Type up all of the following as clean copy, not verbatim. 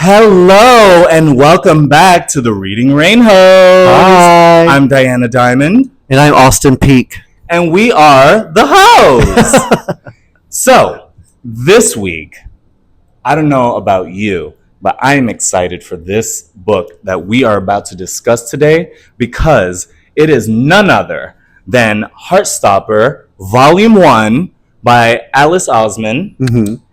Hello and welcome back to the Reading Rain Host. Hi. I'm Diana Diamond. And I'm Austin Peak. And we are the hosts. So, this week, I don't know about you, but I'm excited for this book that we are about to discuss today because it is none other than Heartstopper, Volume 1 by Alice Osman. Mm-hmm.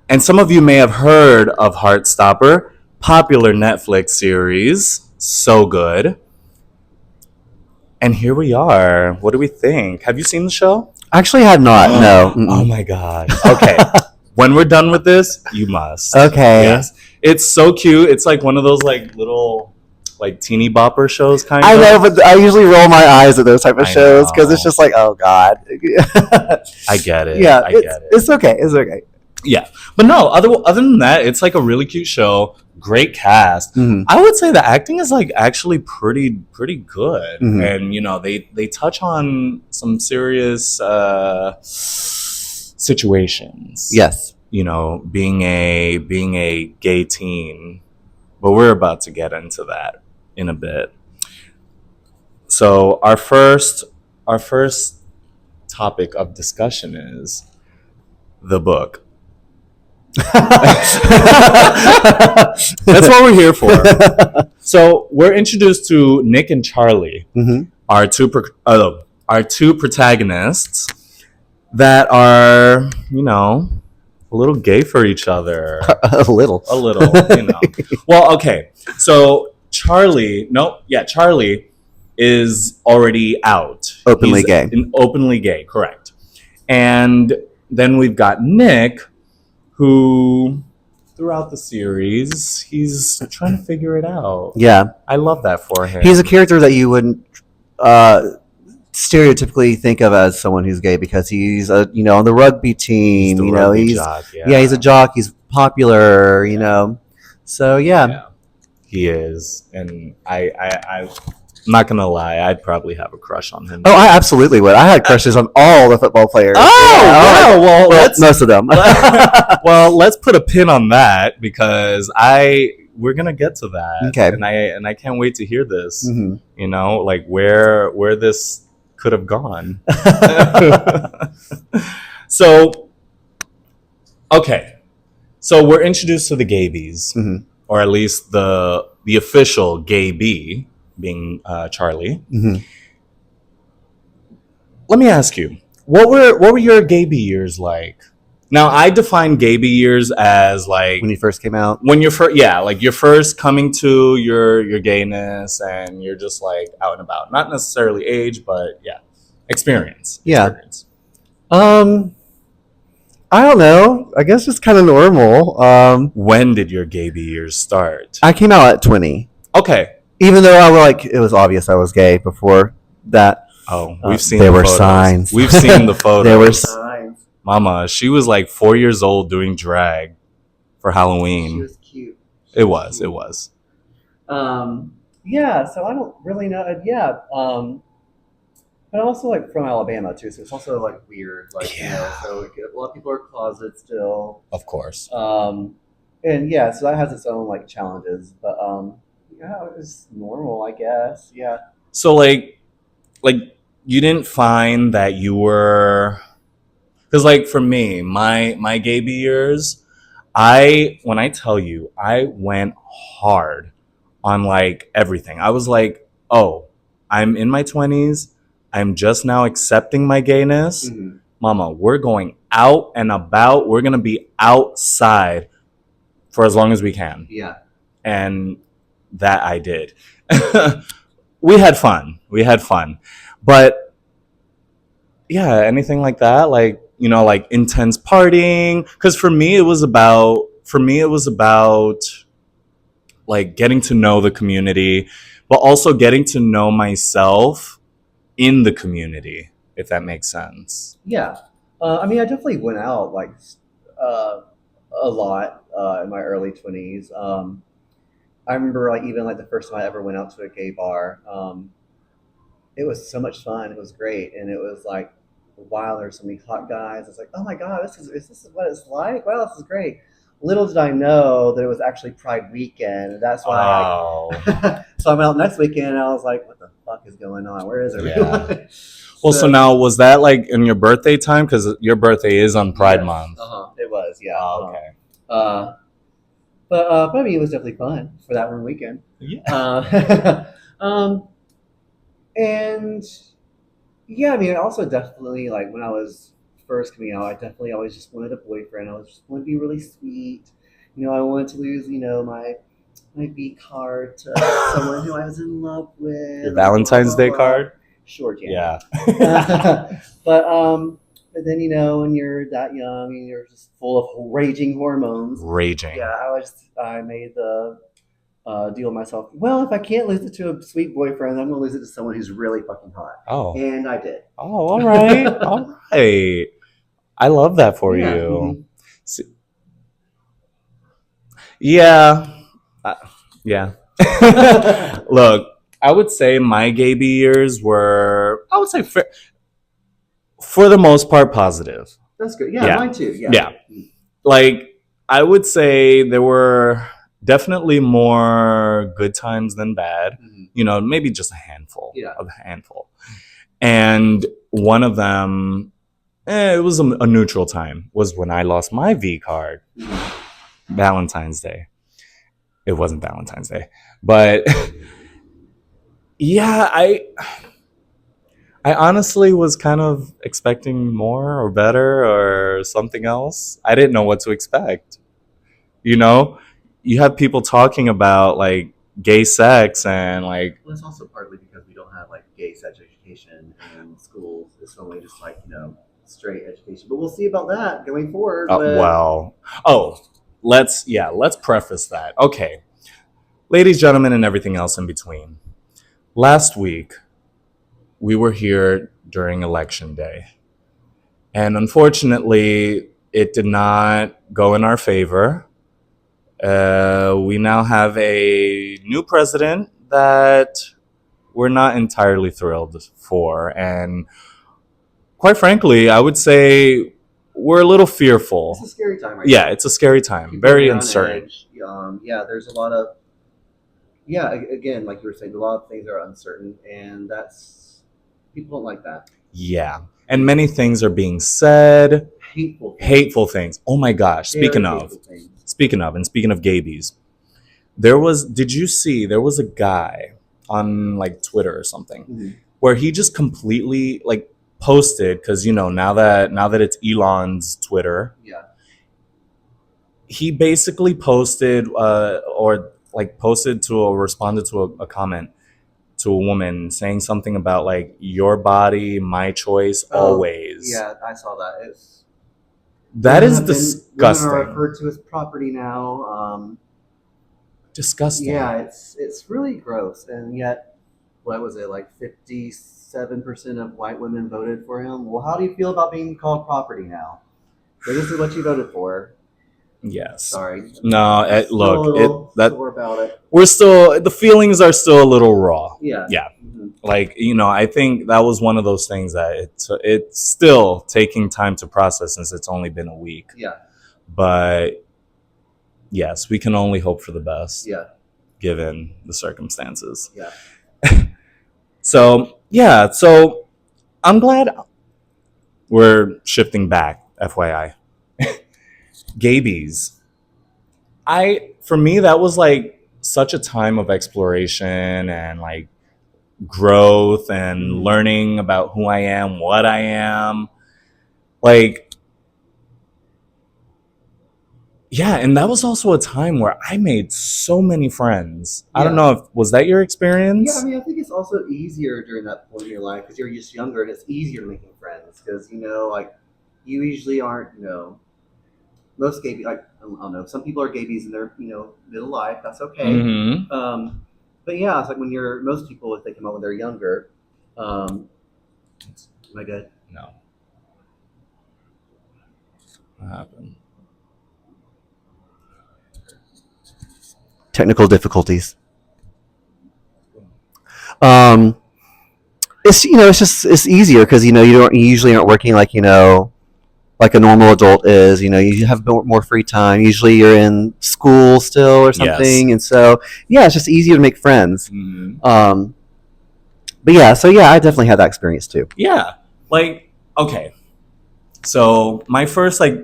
And some of you may have heard of Heartstopper, popular Netflix series. So good. And here we are. What do we think? Have you seen the show? Actually, had not. No. Oh my God. Okay. When we're done with this, you must. Okay. Yes. It's so cute. It's like one of those like little like teeny bopper shows kind of. I know, but I usually roll my eyes at those type of shows because it's just like, oh God. I get it. Yeah, I get it. It's okay. It's okay. Yeah. But no, other than that, it's like a really cute show. Great cast. Mm-hmm. I would say the acting is like actually pretty good. Mm-hmm. And you know, they touch on some serious situations. Yes. You know, being a gay teen. But we're about to get into that in a bit. So our first topic of discussion is the book. That's what we're here for. So we're introduced to Nick and Charlie, mm-hmm. our two protagonists that are, you know, a little gay for each other. a little, you know. Well, okay. So Charlie is already out. Openly gay. Openly gay, correct. And then we've got Nick, who throughout the series he's trying to figure it out. Yeah, I love that for him. He's a character that you wouldn't stereotypically think of as someone who's gay because he's on the rugby team. He's a jock. He's popular. So yeah, he is, and I'm not gonna lie, I'd probably have a crush on him. Oh, I absolutely would. I had crushes on all the football players. Oh, wow. Well, most of them. Well, let's put a pin on that because we're gonna get to that. Okay. And I can't wait to hear this. Mm-hmm. You know, like where this could have gone. So, okay. So we're introduced to the Gaybies, mm-hmm. or at least the official Gayby, being Charlie. Mm-hmm. Let me ask you, what were your Gayby years like? Now, I define Gayby years as like when you first came out. When you're like you're first coming to your gayness, and you're just like out and about. Not necessarily age, but yeah, experience. Yeah. I don't know. I guess it's kind of normal. When did your Gayby years start? I came out at 20. Okay. Even though it was obvious I was gay before that. Oh, we've seen there the were photos. Signs. We've seen the photos. There were signs. Mama, she was like 4 years old doing drag for Halloween. She was cute. It was. Yeah, so I don't really know. Yeah. But I'm also like from Alabama too, so it's also like weird. So a lot of people are closeted still. Of course. And yeah, so that has its own like challenges. But yeah, it was normal, I guess. Yeah. So like you didn't find that you were, because like for me, my Gayby years, when I tell you, I went hard on like everything. I was like, oh, I'm in my 20s. I'm just now accepting my gayness. Mm-hmm. Mama, we're going out and about. We're going to be outside for as long as we can. Yeah. And that I did. We had fun. But yeah, anything like that, like, like intense partying. Because for me, it was about like getting to know the community, but also getting to know myself in the community, if that makes sense. Yeah. I mean, I definitely went out like a lot in my early 20s. I remember like even like the first time I ever went out to a gay bar. It was so much fun. It was great, and it was like, wow, there's so many hot guys. It's like, oh my god, is this what it's like? Wow, this is great. little did I know that it was actually Pride weekend. That's why Oh, so I went out next weekend and I was like, what the fuck is going on? Where is yeah. everyone? Well, so So now was that like in your birthday time? Because your birthday is on Pride yes, Month. it was, yeah. Oh, okay. Uh, but I mean, it was definitely fun for that one weekend. Yeah. Um, and yeah, I mean, also definitely like when I was first coming out, I definitely always just wanted a boyfriend. I was just wanted to be really sweet. I wanted to lose, my B card to someone who I was in love Your with, and blah Valentine's blah Day blah. card? Sure, Janet. Yeah. But then when you're that young and you're just full of raging hormones, yeah, Raging. I made the deal with myself. Well, if I can't lose it to a sweet boyfriend, I'm gonna lose it to someone who's really fucking hot, Oh. and I did. Oh, all right. All right. I love that for Yeah. you. Yeah. Uh, yeah. Look, I would say my gay years were, I would say, for the most part, positive. That's good. Yeah, Yeah. mine too. Yeah. Yeah. Like, I would say there were definitely more good times than bad. Mhm. Maybe just a handful. Yeah. Of a handful. And one of them, it was a neutral time, was when I lost my V card. Mhm. Valentine's Day. It wasn't Valentine's Day. But yeah, I honestly was kind of expecting more or better or something else. I didn't know what to expect. You know, you have people talking about like gay sex and like, Well, it's also partly because we don't have like gay sex education in schools. It's only just like straight education. But we'll see about that going forward. But well, oh, let's preface that. Okay, ladies, gentlemen, and everything else in between. Last week, we were here during election day. And unfortunately, it did not go in our favor. We now have a new president that we're not entirely thrilled for. And quite frankly, I would say we're a little fearful. it's a scary time right Yeah, now. it's a scary time. People Very are on uncertain. edge. Yeah, there's a lot of again, like you were saying, a lot of things are uncertain, and that's people don't like that. Yeah. And many things are being said. Hateful things. Hateful things. Oh my gosh. Very Speaking hateful of, things. speaking of gabies, did you see, there was a guy on like Twitter or something Mhm. where he just completely like posted, because now that it's Elon's Twitter, Yeah. he basically posted or like posted to or responded to a comment to a woman saying something about like your body, my choice, always. Yeah, I saw that. That is Women disgusting. are referred to as property now. Disgusting. Yeah, it's really gross, and yet, what was it like 57% of white women voted for him? Well, how do you feel about being called property now? So this is what you voted for. Yes. Sorry. No, Look, sore about it. We're still, the feelings are still a little raw. Yeah. Yeah. Mm-hmm. Like, I think that was one of those things that it's still taking time to process since it's only been a week. Yeah. But yes, we can only hope for the best. Yeah. Given the circumstances. Yeah. So I'm glad we're shifting back, FYI. Gabies. For me, that was like such a time of exploration and like growth and learning about who I am, what I am. Like, yeah, and that was also a time where I made so many friends. I don't know was that your experience? Yeah, I mean, I think it's also easier during that point in your life because you're just younger and it's easier making friends because like you usually aren't most gay like I don't know, some people are gabies in their middle life, that's okay. Mm-hmm. But yeah, it's like when most people, if they come out when they're younger, am I good? No. What happened? Technical difficulties. It's it's easier because you usually aren't working like like a normal adult is. You know, you have more free time. Usually, you're in school still or Yes. something, and so yeah, it's just easier to make friends. Mhm. But yeah, so yeah, I definitely had that experience too. Yeah. Like, okay. So my first I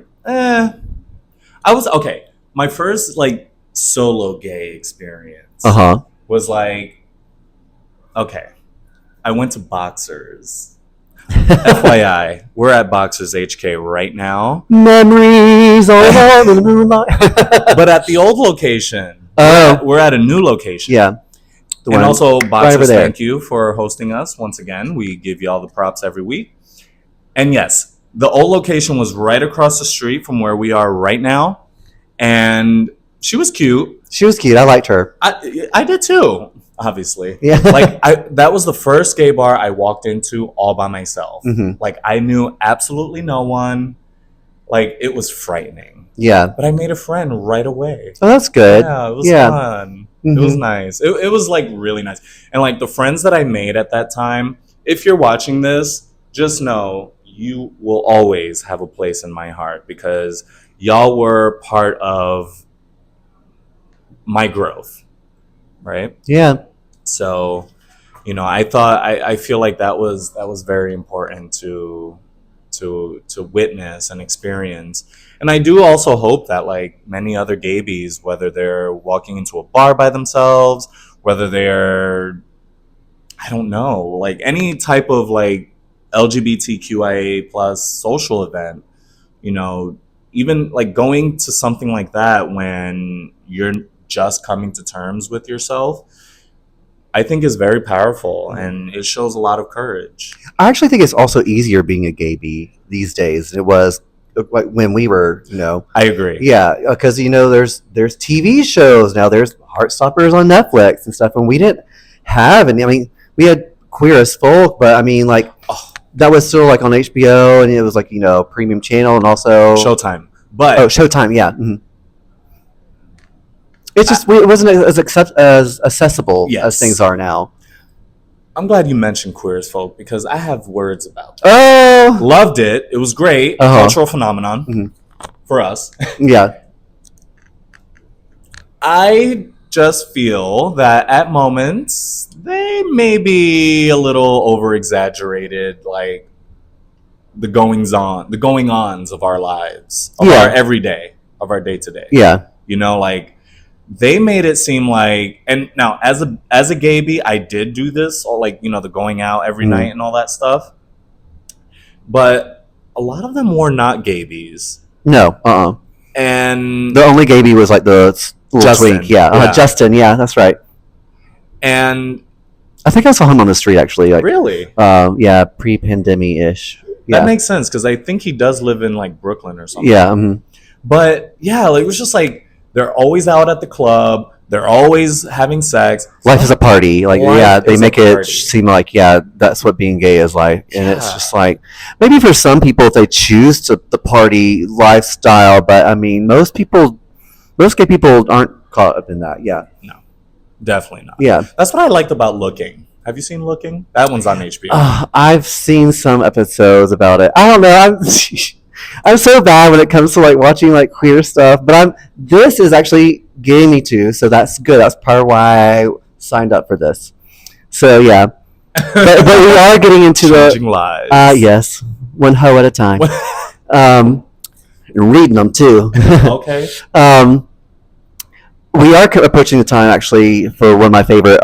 was okay. My first like solo gay Uh experience huh. was like, okay, I went to Boxers. FYI, we're at Boxers HK right now. Memories all along in the moonlight. But at the old location, Oh, we're at a new location. yeah, the And one also, right over Boxers, there. thank you for hosting us once again. We give you all the props every week. And yes, the old location was right across the street from where we are right now. And she was cute. She was cute. I liked her. I did too, obviously. Yeah. Like that was the first gay bar I walked into all by myself. hmm Like I knew absolutely no one. Like it was frightening. Yeah. But I made a friend right away. Oh, that's good. Yeah, it was Yeah. fun. It was hmm nice. It was like really nice. And like the friends that I made at that time, if you're watching this, just know you will always have a place in my heart because y'all were part of my growth, right? Yeah. So, I feel like that was very important to witness and experience. And I do also hope that like many other gabies, whether they're walking into a bar by themselves, whether they're I don't know, like any type of like LGBTQIA plus social event, you know, even like going to something like that when you're just coming to terms with yourself, I think is very powerful and it shows a lot of courage. I actually think it's also easier being a gay bee these days than it was like when we were, I agree. yeah, because there's TV shows now. There's Heartstoppers on Netflix and stuff, and we didn't have any. I mean, we had Queer as Folk, but I mean, like Oh, that was still like on HBO, and it was like premium channel, and also Showtime. But Showtime. Yeah, it's just it wasn't as accessible as things yes, are now. I'm glad you mentioned Queer as Folk because I have words about that. Oh, Loved it. It was great. uh-huh. Cultural phenomenon Mhm. for us. Yeah, I just feel that at moments they may be a little over exaggerated, like the going ons of our lives, of our yeah, everyday, of our day to day. yeah. Like they made it seem like, and now as a gay bee, I did do this, or like the going out every Mhm. night and all that stuff. But a lot of them were not gay bees, No, and the only gay bee was like the little Justin, twink. Yeah, yeah. Justin. Yeah, that's right. And I think I saw him on the street actually. Like, really, yeah, pre-pandemic ish. that Yeah, makes sense because I think he does live in like Brooklyn or something. yeah, But yeah, like it was just like they're always out at the club. They're always having sex. life is a party. Like, Life yeah, they is a make it party. seem like that's what being gay is like, and it's Yeah. just like maybe for some people if they choose to the party lifestyle, but I mean most gay people aren't caught up in that. Yeah, No, definitely not. yeah. That's what I liked about Looking. Have you seen Looking? That one's on HBO. I've seen some episodes about it. I don't know. I'm so bad when it comes to like watching like queer stuff, but this is actually getting me to, so that's good. That's part of why I signed up for this. So yeah, but we are getting into Changing the lives. yes, one hoe at a time. Um, reading them too. Okay. We are approaching the time actually for one of my favorite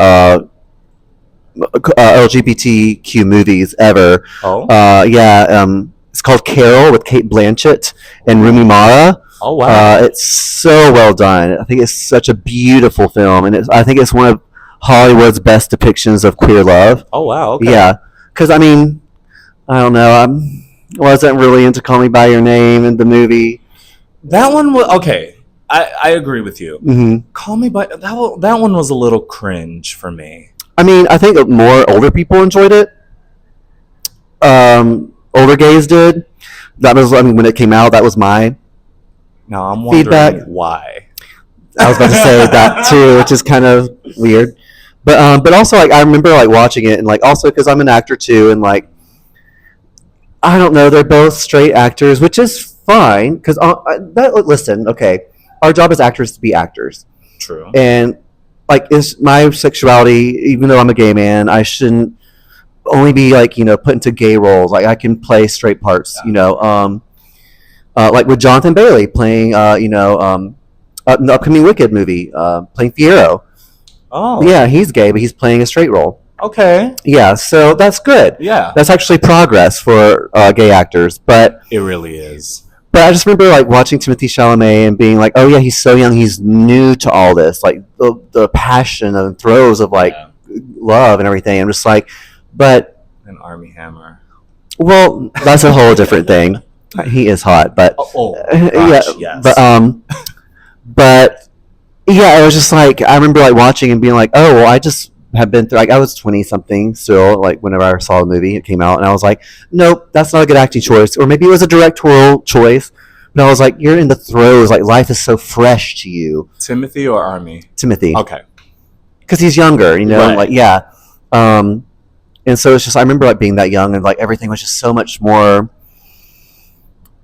LGBTQ movies ever. Oh. Yeah. It's called Carol with Kate Blanchett and Rumi Mara. Oh wow. It's so well done. I think it's such a beautiful film, and I think it's one of Hollywood's best depictions of queer love. Oh wow. Okay. Yeah, because I mean, I don't know. I wasn't really into Call Me by Your Name in the movie. That one was okay. I agree with you. Mm-hmm. Call Me by that one was a little cringe for me. I mean, I think more older people enjoyed it. Older gays did. That was, I mean, when it came out, that was my Now I'm wondering feedback. why. I was about to say that too, which is kind of weird. But also like I remember like watching it and like also because I'm an actor too and like I don't know. They're both straight actors, which is fine because listen, okay, our job as actors is to be actors, True. and like is my sexuality, even though I'm a gay man, I shouldn't only be like put into gay roles. Like I can play straight parts. Yeah. Like with Jonathan Bailey playing the upcoming Wicked movie, playing Fiero. Oh. Yeah, he's gay, but he's playing a straight role. Okay. Yeah, so that's good. Yeah. That's actually progress for gay actors. It really is. But I just remember like watching Timothy Chalamet and being like, oh yeah, he's so young, he's new to all this, like the passion and throes of like Yeah. love and everything. I'm just like, but An Army Hammer. well, that's a whole different thing. He is hot, but Oh, yeah, gosh, yes. but yeah, it was just like I remember like watching and being like, oh well, I just have been through. Like I was 20 something still, like whenever I saw the movie, it came out, and I was like, nope, that's not a good acting choice, or maybe it was a directorial choice. But I was like, you're in the throes. Like life is so fresh to you, Timothy or Army? Timothy, Okay. because he's younger, you know, Right. and like yeah. And so it's just I remember like being that young and like everything was just so much more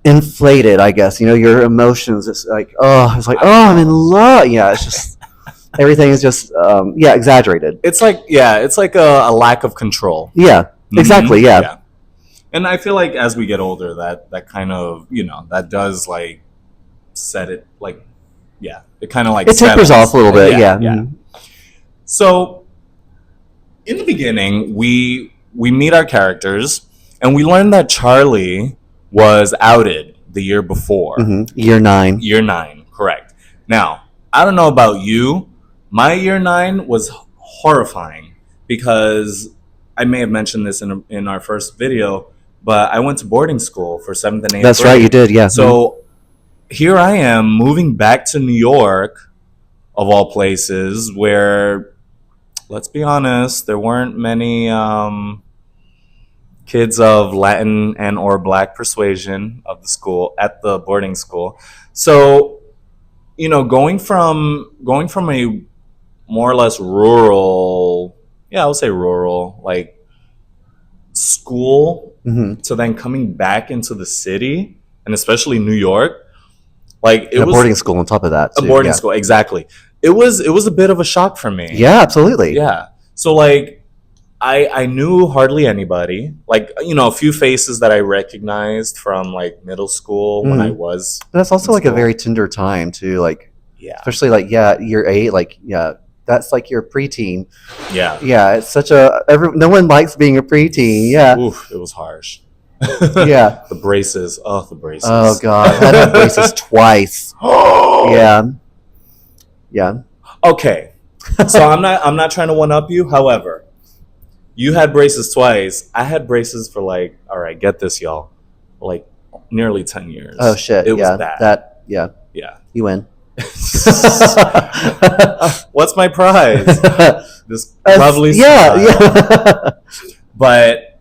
inflated, I guess. Your emotions. It's like I'm in love. Yeah, it's just everything is just exaggerated. It's like a lack of control. Yeah, exactly. Yeah, Yeah. And I feel like as we get older, that kind of that does like set it like it kind of like it tapers settles. off a little bit. Yeah. Yeah. So in the beginning, we meet our characters, and we learn that Charlie was outed the year before. Year 9. Year 9, correct. Now, I don't know about you. My year 9 was horrifying because I may have mentioned this in our first video, but I went to boarding school for 7th and 8th That's grade. right, you did. Yeah. So here I am moving back to New York, of all places, where, let's be honest, there weren't many kids of Latin and or Black persuasion of the school at the boarding school. So, going from a more or less rural, I would say rural, like school to then coming back into the city, and especially New York, like it and a was boarding school on top of that. a Too. boarding Yeah. school. Exactly. It was a bit of a shock for me. Yeah, absolutely. Yeah. So like I knew hardly anybody. Like a few faces that I recognized from like middle school when I was. But that's also in like a school. very tender time too. Like Yeah. especially like year 8. Like that's like your preteen. Yeah. Yeah, it's such no one likes being a preteen. Yeah. Oof, it was harsh. Yeah. The braces. Oh, the braces. Oh god, I had to have braces twice. Yeah. Yeah. Okay. So I'm not trying to one up you. However, you had braces twice. I had braces for like, all right, get this, y'all, like nearly 10 years. Oh shit. It was yeah. bad. Yeah. Yeah. You win. What's my prize? This lovely yeah, smile. yeah. But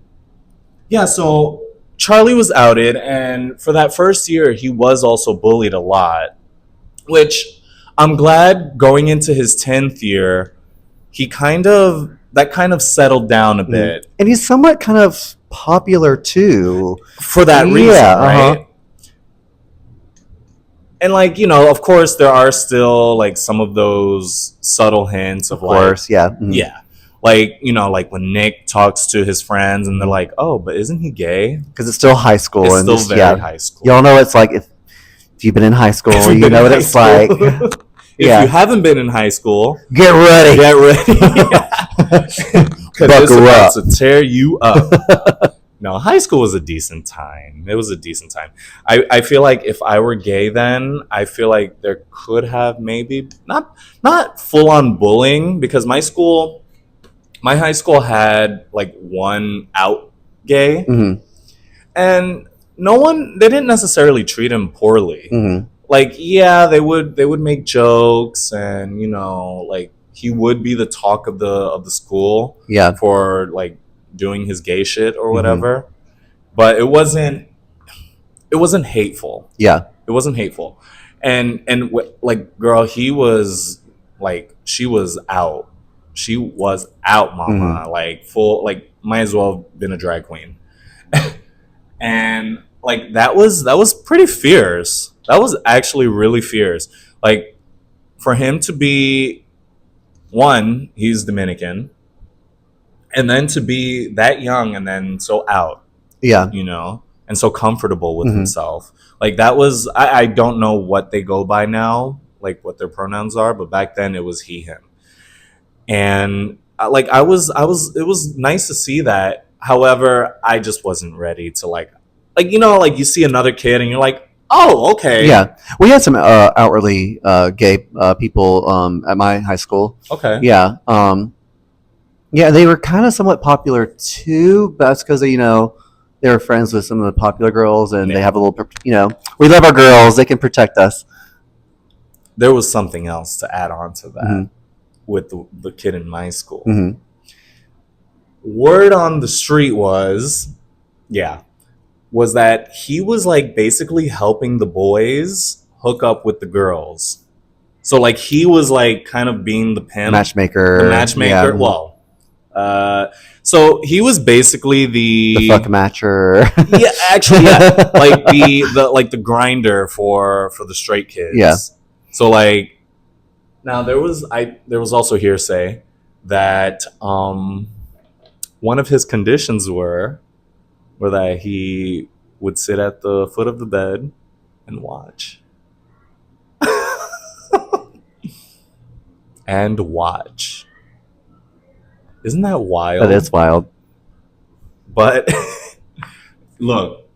yeah, so Charlie was outed, and for that first year, he was also bullied a lot, which I'm glad going into his 10th year, that kind of settled down a bit. And he's somewhat kind of popular too. For that reason, Yeah, right? And like, of course there are still like some of those subtle hints of course, like, yeah. yeah. Like, like when Nick talks to his friends and they're like, oh, but isn't he gay? Because it's still high school. It's and still just, very high school. Y'all know it's like if you've been in high school, If you've you been know in what high it's school. like. If Yeah. you haven't been in high school, Get ready. get ready. Because it's Buckle about up. to tear you up. No, high school was a decent time. It was a decent time. I feel like if I were gay then, I feel like there could have maybe not full on bullying, because my high school had like one out gay, Mhm. and they didn't necessarily treat him poorly. Mhm. Like, yeah, they would make jokes, and like he would be the talk of the school Yeah. for like doing his gay shit or whatever. But it wasn't hateful. Yeah. It wasn't hateful. And like, girl, he was like, she was out. She was out, mama. Like full, like might as well have been a drag queen. and like that was pretty fierce. That was actually really fierce. Like for him to be one, he's Dominican, and then to be that young and then so out, Yeah. and so comfortable with Hmm. himself. Like that was I don't know what they go by now, like what their pronouns are, but back then it was he him. And like I was it was nice to see that. However, I just wasn't ready to like you see another kid and you're like, "Oh, okay. Yeah, we had some outwardly gay people at my high school. Okay." Yeah, yeah, they were kind of somewhat popular too, but that's because they were friends with some of the popular girls, and they Yeah. have a little, we love our girls; they can protect us. There was something else to add on to Hmm. that with the kid in my school. Hmm. Word on the street yeah, was that he was like basically helping the boys hook up with the girls. So like he was like kind of being the The pimp, the matchmaker, yeah, matchmaker. Well, uh, so he was basically the fuck matcher. yeah, actually, yeah, like the grinder for the straight Yeah. kids. So like now there was also hearsay that one of his conditions were that he would sit at the foot of the bed and watch and watch. Isn't that wild? That is wild. But look,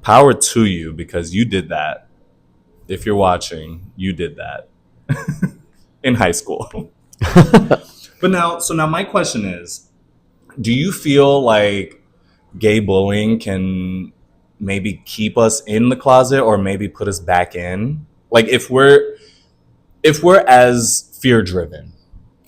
power to you because you did that. If you're watching, you did that in high school. But now my question is, do you feel like gay bullying can maybe keep us in the closet or maybe put us back in? Like if we're as fear driven.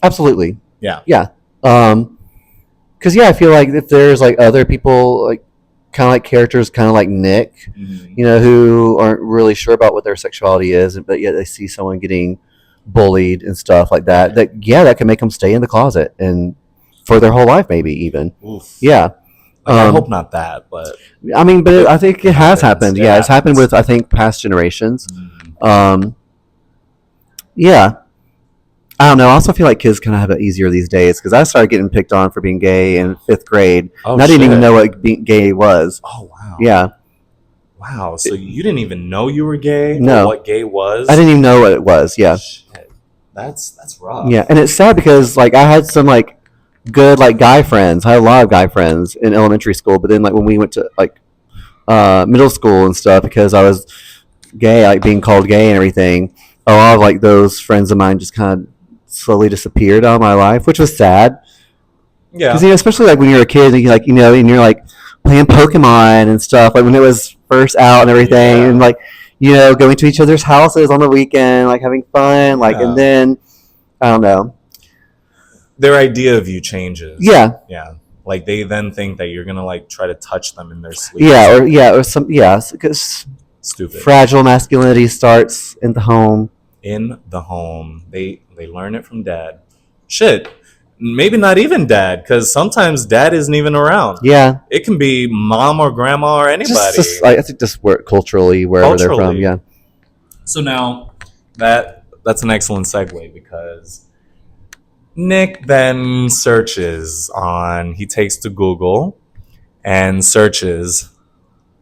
Absolutely. Yeah. Yeah. Because I feel like if there's like other people like kind of like characters, kind of like Nick, Mhm. who aren't really sure about what their sexuality is, but yet they see someone getting bullied and stuff like that. That can make them stay in the closet and for their whole life, maybe even. Oof. Yeah. Like I hope not that, but I mean, but I think it has happens. happened. It Yeah, it's happened happens. with I think past generations. Mhm. Yeah. I don't know. I also feel like kids kind of have it easier these days because I started getting picked on for being gay in fifth grade, Oh and I didn't even shit. know what being gay was. Oh wow. Yeah, Wow. So you didn't even know you were gay or no, what gay was? I didn't even know what it was. Yeah, Shit. That's rough. yeah, and it's sad because like I had some like good like guy friends. I had a lot of guy friends in elementary school, but then like when we went to like middle school and stuff, because I was gay, like being called gay and everything, a lot of like those friends of mine just kind of slowly disappeared out of my life, which was sad. Because Yeah. especially like when you're a kid, and you like and you're like playing Pokemon and stuff, like when it was first out and everything, Yeah. and like going to each other's houses on the weekend, like having fun, like, and Yeah. then I don't know, Their idea of you changes. yeah, Yeah. Like they then think that you're gonna like try to touch them in their sleep. or some because Stupid. fragile masculinity starts in the home. In the home. They learn it from dad. Shit. Maybe not even dad, because sometimes dad isn't even around. Yeah, It can be mom or grandma or anybody. just I think just where culturally wherever they're from. Culturally. Yeah, So now that's an excellent segue because Nick then he takes to Google and searches,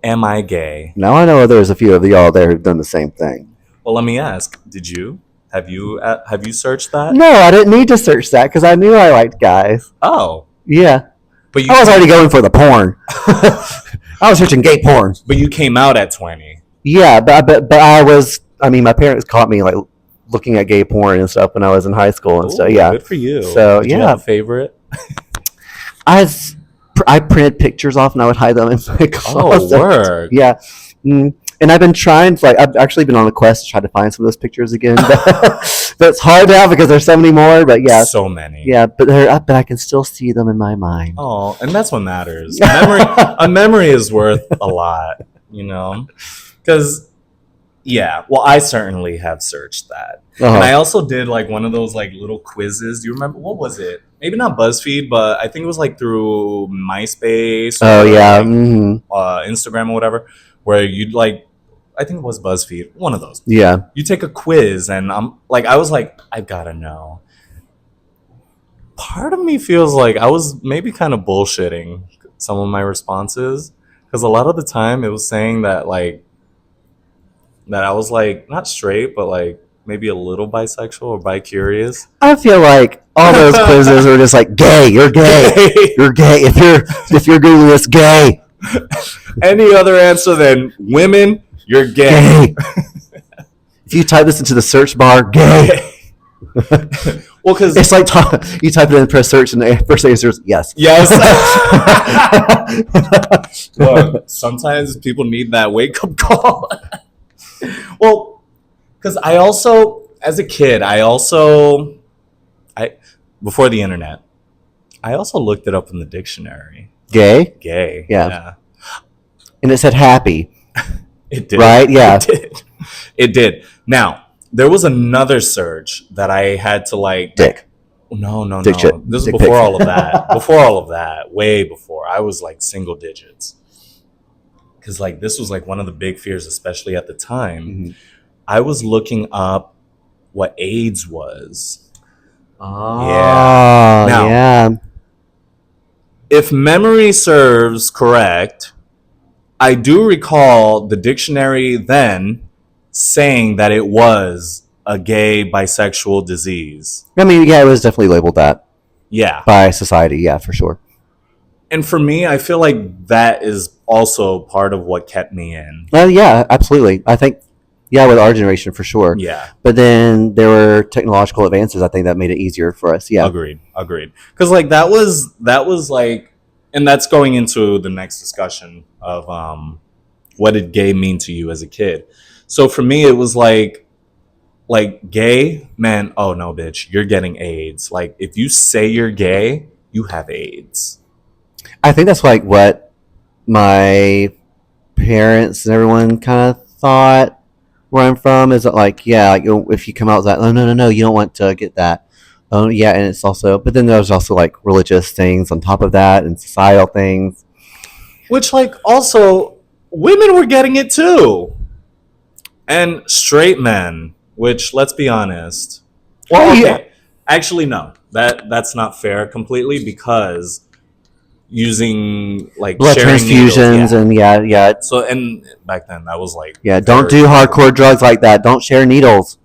"Am I gay?" now I know there's a few of y'all there who've done the same thing. Well, let me ask: Did you have you searched that? No, I didn't need to search that because I knew I liked guys. Oh, Yeah, but you I was already going for the porn. I was searching gay porn. but you came out at 20. Yeah, but I was. I mean, my parents caught me like looking at gay porn and stuff when I was in high school and stuff. Ooh, Yeah, good for you. So, Did you yeah. have a favorite? I printed pictures off and I would hide them in my Oh, closet. word. Yeah. And I've been trying to, like, I've actually been on a quest to try to find some of those pictures again. But it's hard now because there's so many more. But yeah, So many. yeah. But I can still see them in my mind. Oh, and that's what matters. A memory is worth a lot, Because Yeah, well, I certainly have searched that. And I Uh-huh. also did like one of those like little quizzes. Do you remember what was it? Maybe not BuzzFeed, but I think it was like through MySpace Oh or yeah. like Hmm. Instagram or whatever, where you'd like, I think it was BuzzFeed, one of those. Yeah. You take a quiz, and I was like, I gotta know. Part of me feels like I was maybe kind of bullshitting some of my responses because a lot of the time it was saying that that I was like not straight, but like maybe a little bisexual or bi-curious. I feel like all those quizzes are just like gay. You're gay. Gay. You're gay. If you're Googling this, gay. Any other answer than women, you're gay. Gay. If you type this into the search bar, gay. Gay. Well, because It's like you type it in and press search, and the first answer is yes. yes. Look, sometimes people need that wake up call. Well, because I also, as a kid, I before the internet, I also looked it up in the dictionary. Gay. Gay. Yeah. Yeah. And it said happy, It did. right? Yeah. It did. It did. Now, there was another search that I had to like. Dick. No, no, Dick no. shit. This is Dick before pic. all of that. Before all of that. Way before. I was like single digits. Because like this was like one of the big fears, especially at the time. Mm-hmm. I was looking up what AIDS was. Oh, Yeah. Now, yeah. if memory serves correct, I do recall the dictionary then saying that it was a gay bisexual disease. I mean, yeah, it was definitely labeled that Yeah. by society. Yeah, for sure. And for me, I feel like that is also part of what kept me in. Well, yeah, absolutely. I think, yeah, with our generation for sure. Yeah. But then there were technological advances, I think, that made it easier for us. Yeah. Agreed. Because like that was like, and that's going into the next discussion of what did gay mean to you as a kid. So for me, it was like gay, man. Oh no, bitch, you're getting AIDS. Like if you say you're gay, you have AIDS. I think that's like what my parents and everyone kind of thought where I'm from is that like, yeah, like, if you come out with that, oh, no, no, no, you don't want to get that. Oh, yeah. And it's also, but then there's also like religious things on top of that and societal things. Which like also women were getting it too, and straight men. Which let's be honest. Well, Oh, okay, yeah. actually no, that's not fair completely because using like Blood sharing needles, transfusions yeah. and yeah. So and back then that was like Yeah. Don't very do hardcore prevalent. drugs like that. Don't share needles.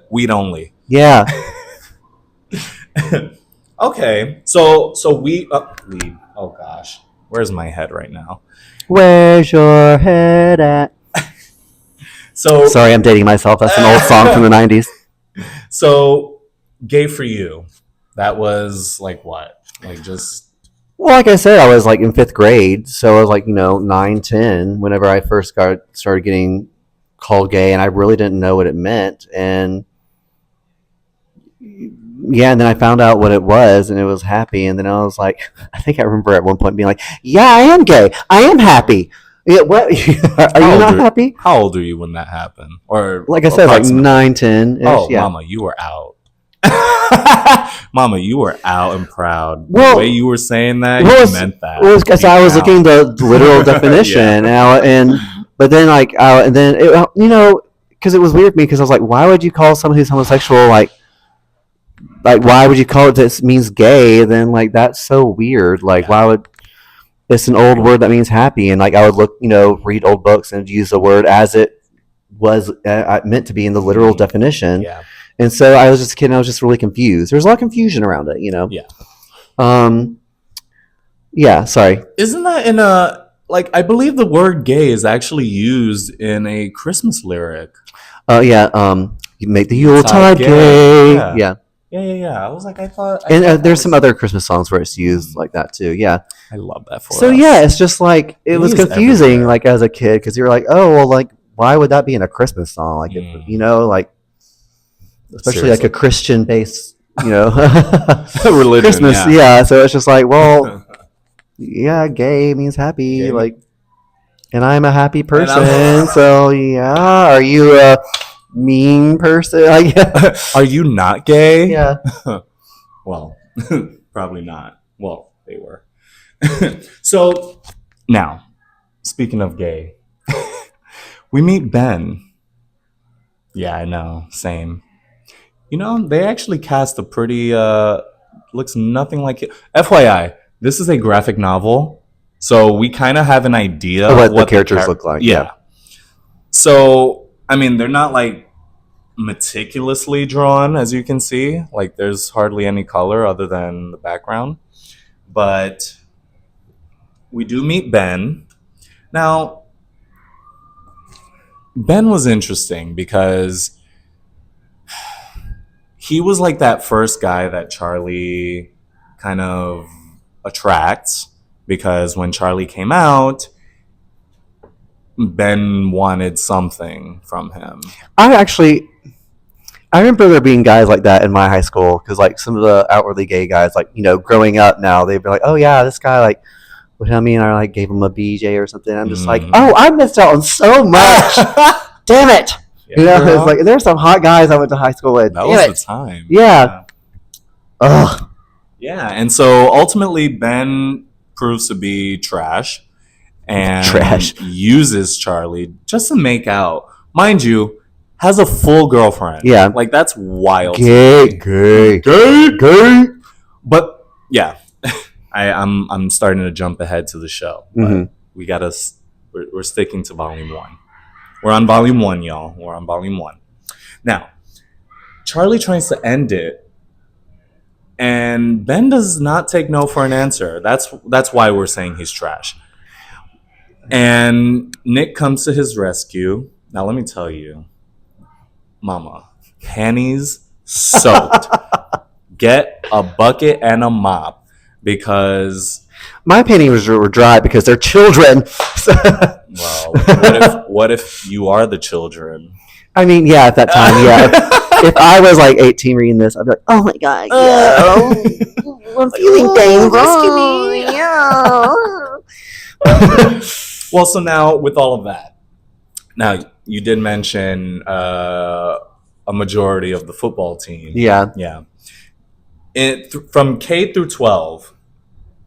Weed only. Yeah. Okay, so weed. Oh gosh, where's my head right now? Where's your head at? So Sorry, I'm dating myself. That's an old song from the 90s. so gay for you. That was like what? Like just Well, like I said, I was like in fifth grade, so I was like 9, 10 whenever I first started getting called gay, and I really didn't know what it meant. And yeah, and then I found out what it was, and it was happy. And then I was like, I think I remember at one point being like, "Yeah, I am gay. I am happy." Yeah, what? Are you not happy? how old are you when that happened? Or Like I said, like approximately? 9, 10 ish. Oh, Yeah. mama, you were out. Mama, you were out and proud. Well, the way you were saying that, well, you meant that. Well, because Deep I was down. looking the literal definition, and but then and then because it was weird to me because I was like, why would you call someone who's homosexual like why would you call it this means gay? Then like that's so weird. Like Yeah. why would it's an old word that means happy? And like I would look, read old books and use the word as it was meant to be in the literal definition. Yeah. And so I was just a kid, and I was just really confused. There's a lot of confusion around it. Yeah. Yeah. Sorry. Isn't that in a like? I believe the word "gay" is actually used in a Christmas lyric. Oh yeah. You make the Yuletide Yuletide gay. gay. Yeah. Yeah. Yeah. I was like, I thought. And that there's was- some other Christmas songs where it's used like that too. Yeah. I love that for So us. yeah, it's just like it was is confusing, everywhere. like as a kid, because you're like, oh well, like why would that be in a Christmas song? Like like especially like Seriously. a Christian based, Religion, Christmas. yeah. Yeah. So it's just like, well, yeah, gay means happy. Gay. Like And I'm a happy And person, so yeah. Are you a mean person? Are you not gay? Yeah. Well, probably not. Well, they were. So now, speaking of gay, we meet Ben. Yeah, I know. Same. You know, they actually cast a pretty looks nothing like it. FYI, this is a graphic novel, so we kind of have an idea of What the what the characters look like? Yeah. yeah. So, I mean, they're not like meticulously drawn as you can see. Like there's hardly any color other than the background. But we do meet Ben. Now, Ben was interesting because he was like that first guy that Charlie kind of attracts because when Charlie came out, Ben wanted something from him. I remember there being guys like that in my high school because like some of the outwardly gay guys, like growing up now, they'd be like, "Oh yeah, this guy like." Well, me and I like gave him a BJ or something. I'm just like, oh, I missed out on so much. Damn it! Yeah, It's like there's some hot guys I went to high school with. that Damn was it. the time. Yeah. Ugh. Yeah, and so ultimately Ben proves to be trash and uses Charlie just to make out. Mind you, has a full girlfriend. Yeah. Like that's wild. Gay. But yeah, I'm starting to jump ahead to the show. But we gotta we're sticking to volume 1. We're on volume 1, y'all. We're on volume 1. Now, Charlie tries to end it, and Ben does not take no for an answer. That's why we're saying he's trash. And Nick comes to his rescue. Now let me tell you, Mama, panties soaked. Get a bucket and a mop because my panties were dry because they're children. Well, what if you are the children? I mean, yeah, at that time, yeah. If I was like 18 reading this, I'd be like, oh my god, yeah, I'm feeling dangerous. Well, so now with all of that, now you did mention a majority of the football team. Yeah. From K through 12,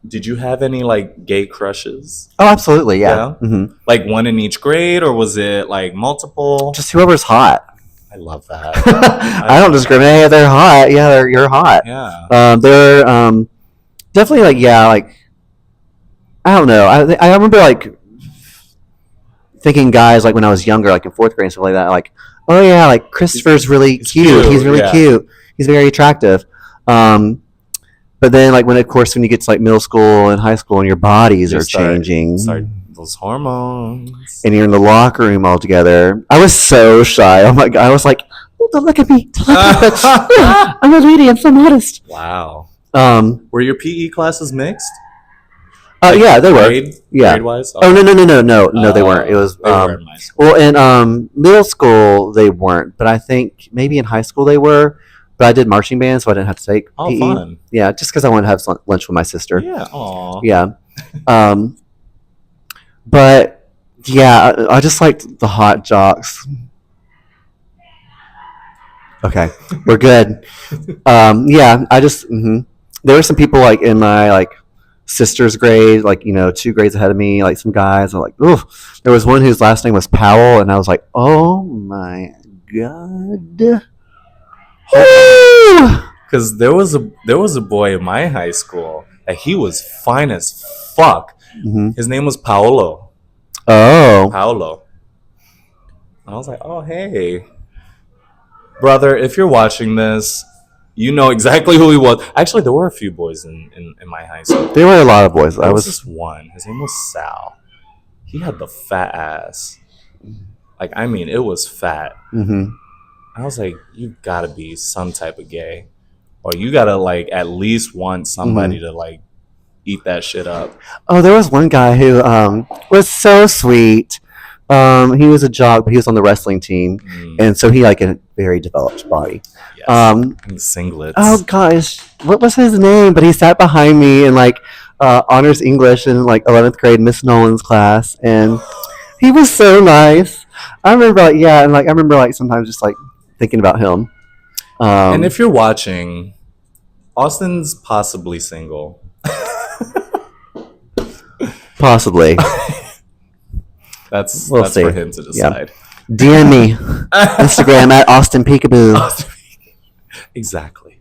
did you have any like gay crushes? Oh, absolutely, yeah. Mm-hmm. Like one in each grade, or was it like multiple? Just whoever's hot. I love that. I don't discriminate. They're hot. Yeah, you're hot. Yeah. They're definitely like I don't know. I remember like thinking guys like when I was younger, like in 4th grade and stuff like that. Like, oh yeah, like Christopher's really cute. He's really cute. He's very attractive. But then, like when you get to like middle school and high school, and your bodies are changing, start those hormones, and you're in the locker room all together. I was so shy. Oh my god! I was like, oh, don't look at me. I'm a lady. I'm so modest. Wow. Were your PE classes mixed? Yeah, they were. Yeah. Grade-wise? Oh no, they weren't. It was well, in middle school they weren't, but I think maybe in high school they were. But I did marching band, so I didn't have to take PE. Fun. Yeah, just because I wanted to have lunch with my sister. Yeah. Aw. Yeah. But yeah, I just liked the hot jocks. Okay, we're good. Yeah, I just there were some people like in my like sister's grade, like 2 grades ahead of me, like some guys. I'm like, ooh. There was one whose last name was Powell, and I was like, oh my god. Because there was a boy in my high school that he was fine as fuck. Mm-hmm. His name was Paolo. Oh, Paolo. And I was like, oh hey, brother, if you're watching this, you know exactly who he was. Actually, there were a few boys in my high school. There were a lot of boys. There was this one. His name was Sal. He had the fat ass. Like, I mean, it was fat. Mm-hmm. I was like, you gotta be some type of gay, or you gotta like at least want somebody to like eat that shit up. Oh, there was one guy who was so sweet. He was a jock, but he was on the wrestling team, and so he like a very developed body. Yes. And singlets. Oh gosh, what was his name? But he sat behind me in like honors English in like 11th grade Miss Nolan's class, and He was so nice. I remember, like, yeah, and like I remember, like sometimes just like thinking about him. And Um, if you're watching, Austin's possibly single. Possibly, we'll That's for see. him to Yeah, decide. DM me Instagram at Austin Peekaboo. Exactly.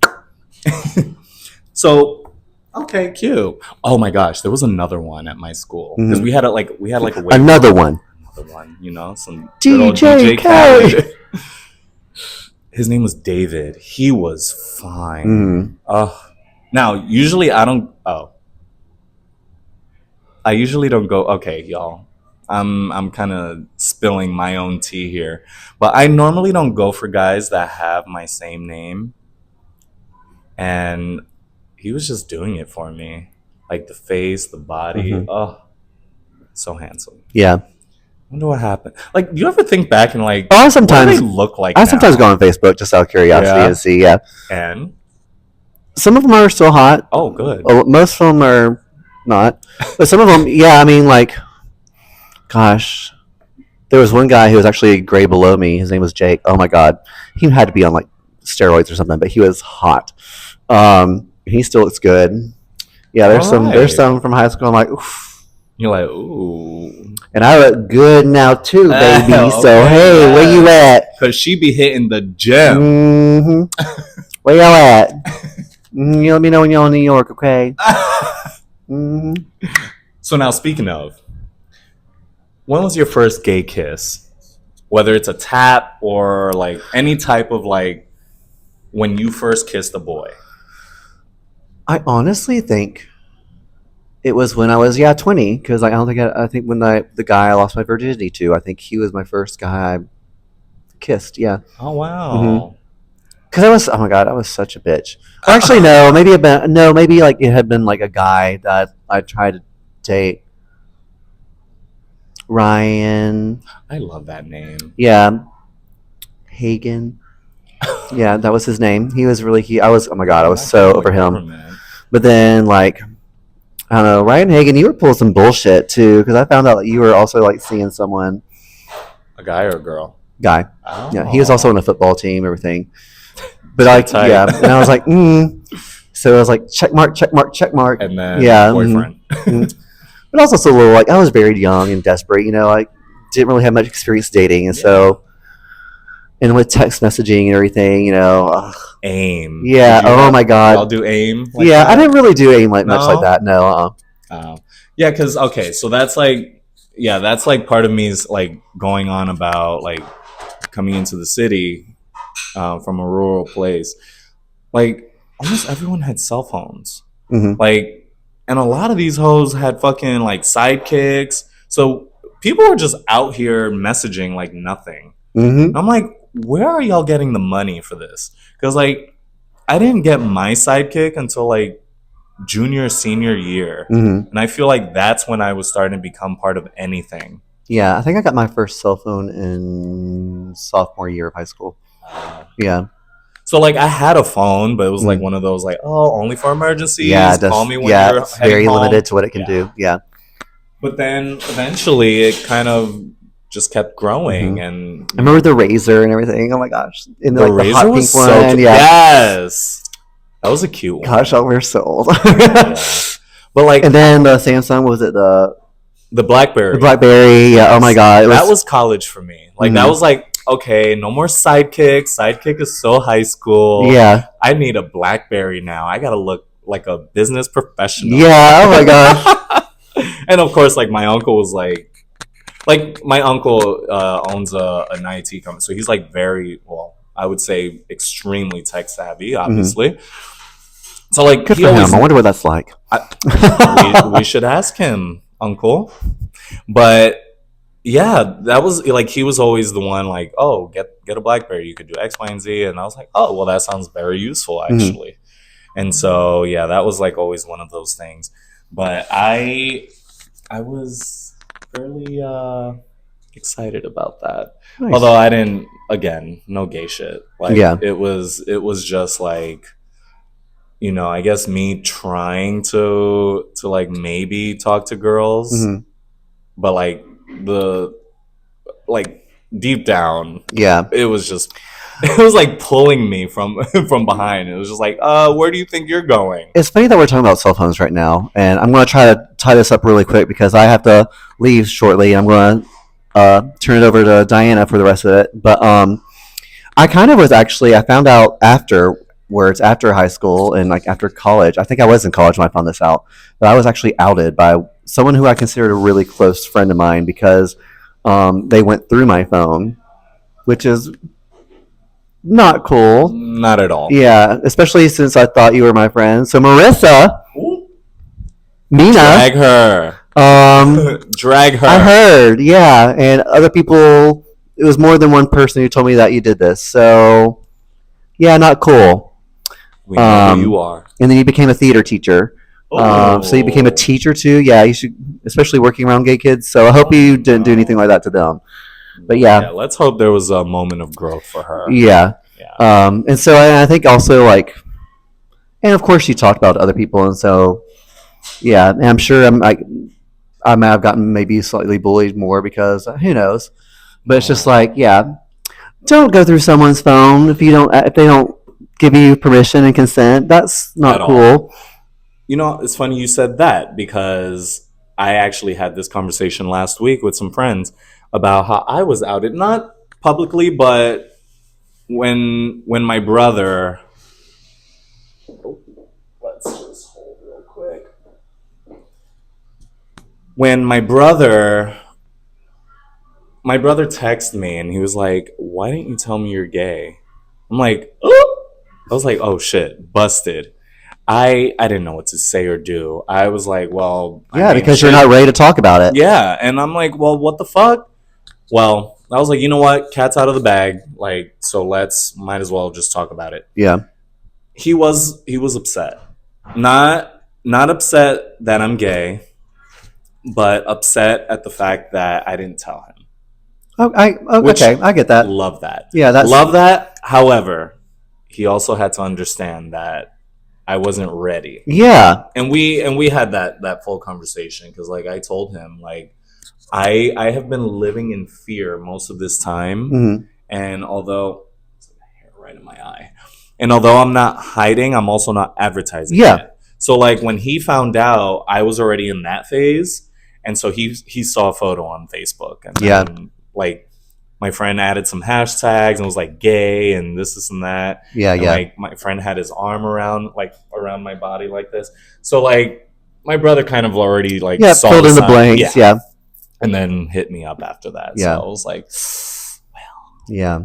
So, okay, cute. Oh my gosh, there was another one at my school because Mhm. we had like a wait room. Another one, Another one, some good old DJ DJ Khaled. Khaled. His name was David. He was fine. Mm. Now usually I don't. Oh, I usually don't go. Okay, y'all. I'm kind of spilling my own tea here, but I normally don't go for guys that have my same name, and he was just doing it for me, like the face, the body. Hmm. Oh, so handsome. Yeah. Wonder what happened. Like, do you ever think back and like, Oh, what do they look like I sometimes go now? on Facebook just out of curiosity and Yeah, see. Yeah, and some of them are still hot. oh, good. Oh, most of them are not, but some of them, yeah. I mean, like, gosh, there was one guy who was actually a grade below me. His name was Jake. Oh my god, he had to be on like steroids or something, but he was hot. He still looks good. Yeah, All there's right. some from high school. I'm like, oof. You're like, ooh. And I look good now too, baby. So Okay, hey, where you yes. at? Cause she be hitting the gym. Mm-hmm. Where y'all at? You let me know when y'all in New York, okay? Mm-hmm. So now, speaking of, when was your first gay kiss? Whether it's a tap or like any type of like when you first kissed a boy. I honestly think it was when I was 20 because I don't think I think when the guy I lost my virginity to, I think he was my first guy I kissed. Yeah. Oh Mm-hmm. wow. Because I was, oh my god, I was such a bitch. Or actually, no, maybe like it had been like a guy that I tried to date. Ryan, I love that name. yeah, Hagen, yeah, that was his name. He was really he. I was, oh my god, I You're was not so going to the over him. government. But then like I don't know, Ryan Hagen, you were pulling some bullshit too because I found out that you were also like seeing someone A guy or a girl? guy. Yeah, he was also on Oh. a football team, everything. But So like, tight. yeah, and I was like, So I was like, check mark, check mark, check mark. And then Yeah. boyfriend. But also so a little like I was very young and desperate, like didn't really have much experience dating, and Yeah. so and with text messaging and everything, ugh, AIM. yeah. Did you Oh have my y'all god. do AIM like Yeah, I that? didn't really do aim like much like No. that. No. Yeah, because okay, so that's like yeah, that's like part of me is like going on about like coming into the city from a rural place. Like almost everyone had cell phones. Mm-hmm. Like, and a lot of these hoes had fucking like sidekicks. So people were just out here messaging like nothing. Mm-hmm. I'm like, where are y'all getting the money for this? Because like, I didn't get my sidekick until like junior, senior year. Mm-hmm. And I feel like that's when I was starting to become part of anything. Yeah, I think I got my first cell phone in sophomore year of high school. Yeah. So like I had a phone, but it was like Mm. one of those like, oh, only for Yeah, emergencies. Call that's me when yeah, you're it's heading very home. limited to what it can Yeah. do. Yeah. But then eventually it kind of just kept Mm-hmm. growing and I remember the razor and everything. Oh my gosh. And the like the razor hot was pink so one. cute. Yeah. Yes. That was a cute Gosh, one. oh, we're so old. Yeah. But like And then the Samsung, was it the the BlackBerry. BlackBerry? Yeah. Oh my Yes. god, it That was. was college for me. Like that Mhm. was like, okay, no more sidekick. Sidekick is so high school. Yeah. I need a BlackBerry now. I gotta look like a business professional. Yeah. Oh my gosh. And of course, like my uncle was like my uncle owns an IT company, so he's like very well. I would say extremely tech savvy, Mhm. obviously. So like Good he for him. always, I wonder what that's like. we should ask him, uncle. But yeah, that was like he was always the one like, oh, get a BlackBerry, you could do X, Y, and Z, and I was like, oh, well, that sounds very useful Mhm. actually. And so yeah, that was like always one of those things. But I was fairly excited about that. Nice. Although I didn't, again, no gay shit. Like Yeah. it was just like, I guess me trying to like maybe talk to girls, Mhm. but like the like deep down, Yeah. it was just it was like pulling me from from behind. It was just like, where do you think you're going? It's funny that we're talking about cell phones right now, and I'm going to try to tie this up really quick because I have to leave shortly. I'm going to turn it over to Diana for the rest of it. But I kind of was actually, I found out afterwards, after high school and like after college. I think I was in college when I found this out, but I was actually outed by someone who I considered a really close friend of mine because they went through my phone, which is not cool. Not at all. Yeah, especially since I thought you were my friend. So Marissa, Mina, Drag her. Drag her. I heard, yeah, and other people. It was more than one person who told me that you did this. So, yeah, not cool. We know who you are. And then you became a theater teacher. Oh. So you became a teacher too. Yeah, you should, especially working around gay kids. So I hope you didn't do anything like that to them. But yeah, let's hope there was a moment of growth for her. Yeah. Yeah. And so I think also like, and of course you talked about other people, and so yeah, and I'm sure I might have gotten maybe slightly bullied more because who knows, but it's just like yeah, don't go through someone's phone if they don't give you permission and consent. That's not At cool. all. You know, it's funny you said that because I actually had this conversation last week with some friends about how I was outed, not publicly, but when my brother. Let's just hold real quick. When my brother texted me and he was like, "Why didn't you tell me you're gay?" I'm like, "Oh!" I was like, "Oh shit, busted." I didn't know what to say or do. I was like, "Well, Yeah, because you're not ready to talk about it. Yeah, and I'm like, "Well, what the fuck?" Well, I was like, "You know what? Cat's out of the bag. Like, so might as well just talk about it." Yeah. He was upset. Not upset that I'm gay, but upset at the fact that I didn't tell him. Okay, I get that. Love that. Yeah, love that. However, he also had to understand that I wasn't ready. Yeah. And we had that full conversation because like I told him like I have been living in fear most of this time, Mm-hmm. and although hair right in my eye, and although I'm not hiding, I'm also not advertising. Yeah. It. So like when he found out, I was already in that phase, and so he saw a photo on Facebook, and then, like my friend added some hashtags and was like gay and this and that. Yeah, and, yeah. Like my friend had his arm around my body like this. So like my brother kind of already like saw filled in the sign. blanks. Yeah. And then hit me up after that. Yeah. So I was like, yeah.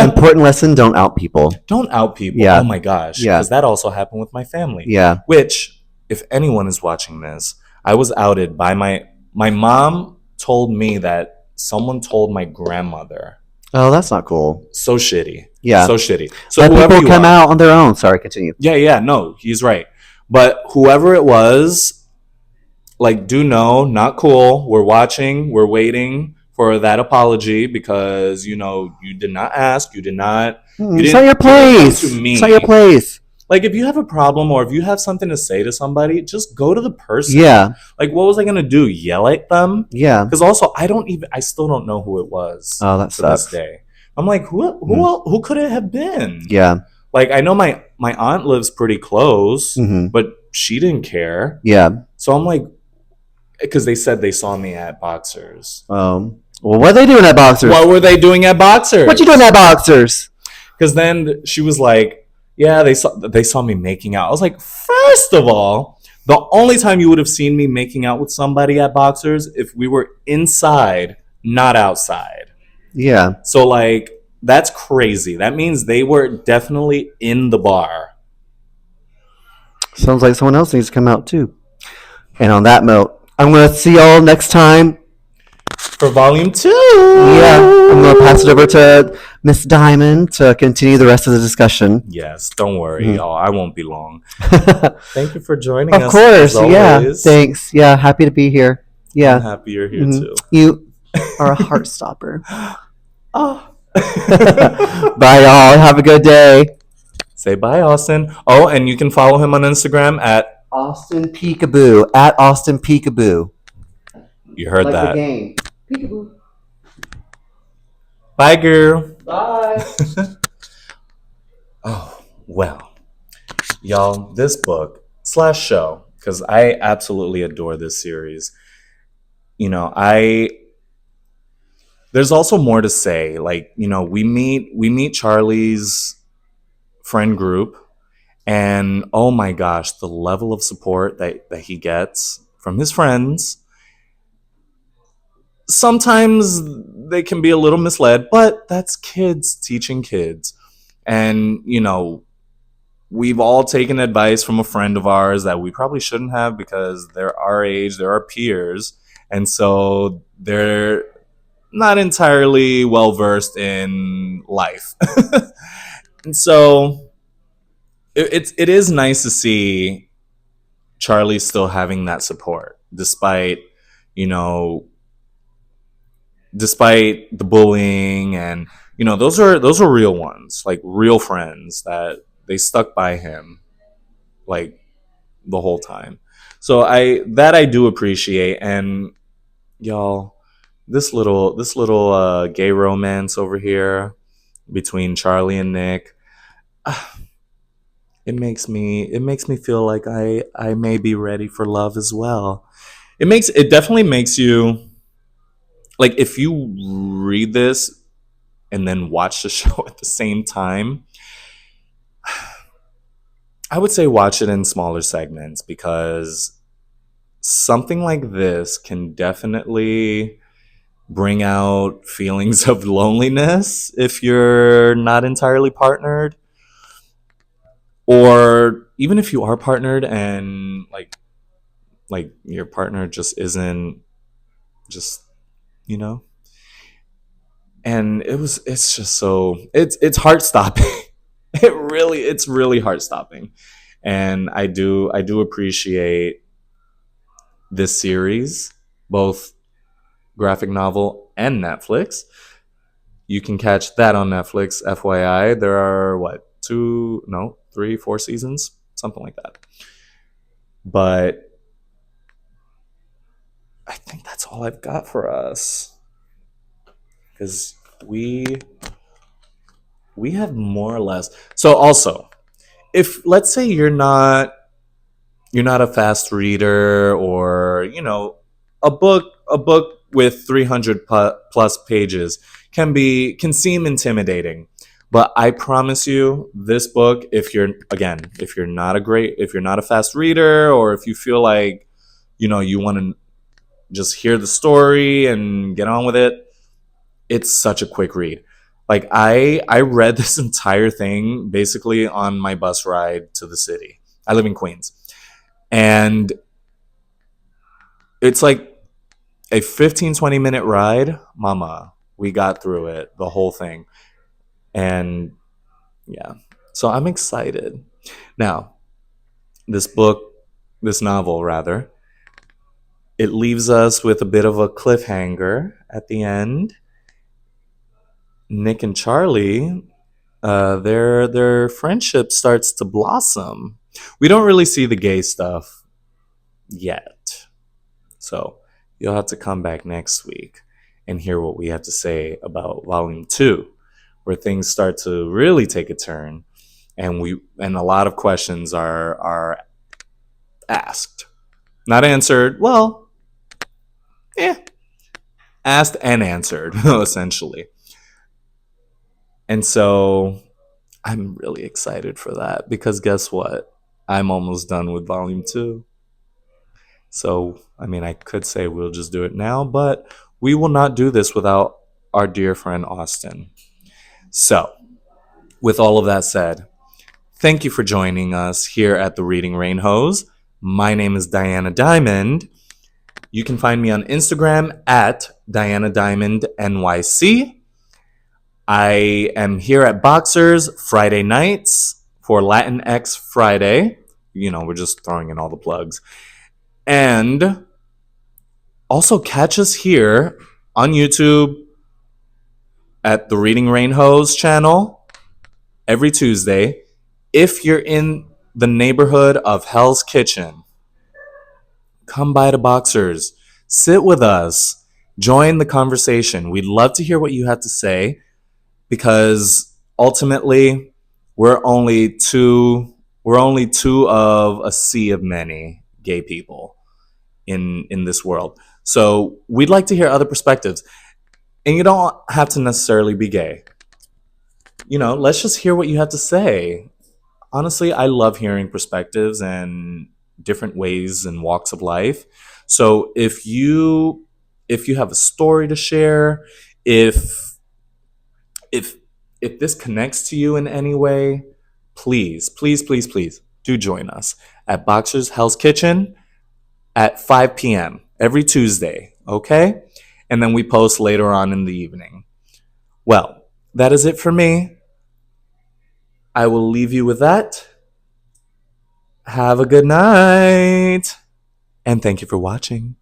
Important lesson: don't out people. Don't out people. Yeah. Oh my gosh. Yeah. Because that also happened with my family. Yeah. Which, if anyone is watching this, I was outed by my mom told me that someone told my grandmother. Oh, that's not cool. So shitty. Yeah. So shitty. So let whoever people come are, out on their own. Sorry, continue. Yeah, no, he's right. But whoever it was, like, do know, not cool. We're watching. We're waiting for that apology because, you did not ask. You did not. It's not your place. It's not your place. Like, if you have a problem or if you have something to say to somebody, just go to the person. Yeah. Like, what was I going to do? Yell at them? Yeah. Because also, I still don't know who it was. Oh, that sucks. To this day. I'm like, who could it have been? Yeah. Like, I know my aunt lives pretty close, but she didn't care. Yeah. So I'm like, because they said they saw me at Boxers. Well, what are they doing at Boxers? What were they doing at Boxers? What you doing at Boxers? Because then she was like, yeah, they saw me making out. I was like, first of all, the only time you would have seen me making out with somebody at Boxers if we were inside, not outside. Yeah. So like, that's crazy. That means they were definitely in the bar. Sounds like someone else needs to come out too. And on that note, I'm going to see y'all next time. For volume 2. Yeah. I'm going to pass it over to Miss Diamond to continue the rest of the discussion. Yes. Don't worry, y'all. I won't be long. Thank you for joining us. Of course. Yeah. Thanks. Yeah. Happy to be here. Yeah. I'm happy you're here too. You are a Heartstopper. Oh. Bye, y'all. Have a good day. Say bye, Austin. Oh, and you can follow him on Instagram at Austin Peekaboo. At Austin Peekaboo. You heard like that. The game. Peekaboo. Bye, girl. Bye. Oh, well, y'all, this book slash show, because I absolutely adore this series. I there's also more to say. Like, we meet Charlie's friend group, and oh my gosh, the level of support that he gets from his friends. Sometimes they can be a little misled, but that's kids teaching kids. And, we've all taken advice from a friend of ours that we probably shouldn't have because they're our age, they're our peers. And so they're not entirely well versed in life. And so it is nice to see Charlie still having that support despite, you know, despite the bullying, and those are real ones, like real friends that they stuck by him like the whole time. So I do appreciate. And y'all, this little gay romance over here between Charlie and Nick, it makes me feel like I may be ready for love as well. It definitely makes you, like, if you read this and then watch the show at the same time, I would say watch it in smaller segments, because something like this can definitely bring out feelings of loneliness if you're not entirely partnered, or even if you are partnered and like your partner just isn't, just, you know and it's just so it's heart stopping. It's really heart stopping. And I do appreciate this series, both graphic novel and Netflix. You can catch that on Netflix, FYI. There are, what, two, no, three, 4 seasons, something like that. But I think that's all I've got for us, because we have more or less. So also, if, let's say, you're not a fast reader, or a book with 300 plus pages can seem intimidating, but I promise you, this book, if you're not a fast reader, or if you feel like you want to just hear the story and get on with it, it's such a quick read. Like, I read this entire thing basically on my bus ride to the city. I live in Queens, and it's like a 15-20 minute ride. Mama, we got through it, the whole thing. And yeah, so I'm excited. Now, this book, this novel rather, it leaves us with a bit of a cliffhanger at the end. Nick and Charlie, their friendship starts to blossom. We don't really see the gay stuff yet, so you'll have to come back next week and hear what we have to say about Volume 2, where things start to really take a turn, and a lot of questions are asked, not answered. Well, yeah, asked and answered essentially. And so I'm really excited for that, because guess what? I'm almost done with Volume 2. So, I mean, I could say we'll just do it now, but we will not do this without our dear friend Austin. So, with all of that said, thank you for joining us here at the Reading Rain Hose. My name is Diana Diamond. You can find me on Instagram at Diana Diamond NYC. I am here at Boxers Friday nights for Latinx Friday. We're just throwing in all the plugs. And also catch us here on YouTube at the Reading Rain Hose channel every Tuesday. If you're in the neighborhood of Hell's Kitchen, come by to Boxers. Sit with us. Join the conversation. We'd love to hear what you have to say. because ultimately we're only two we're only two of a sea of many gay people in this world. So we'd like to hear other perspectives. And you don't have to necessarily be gay. Let's just hear what you have to say. Honestly, I love hearing perspectives and different ways and walks of life. So if you have a story to share, if if if this connects to you in any way, please, please, please, please do join us at Boxer's Hell's Kitchen at 5 p.m. every Tuesday, okay? And then we post later on in the evening. Well, that is it for me. I will leave you with that. Have a good night. And thank you for watching.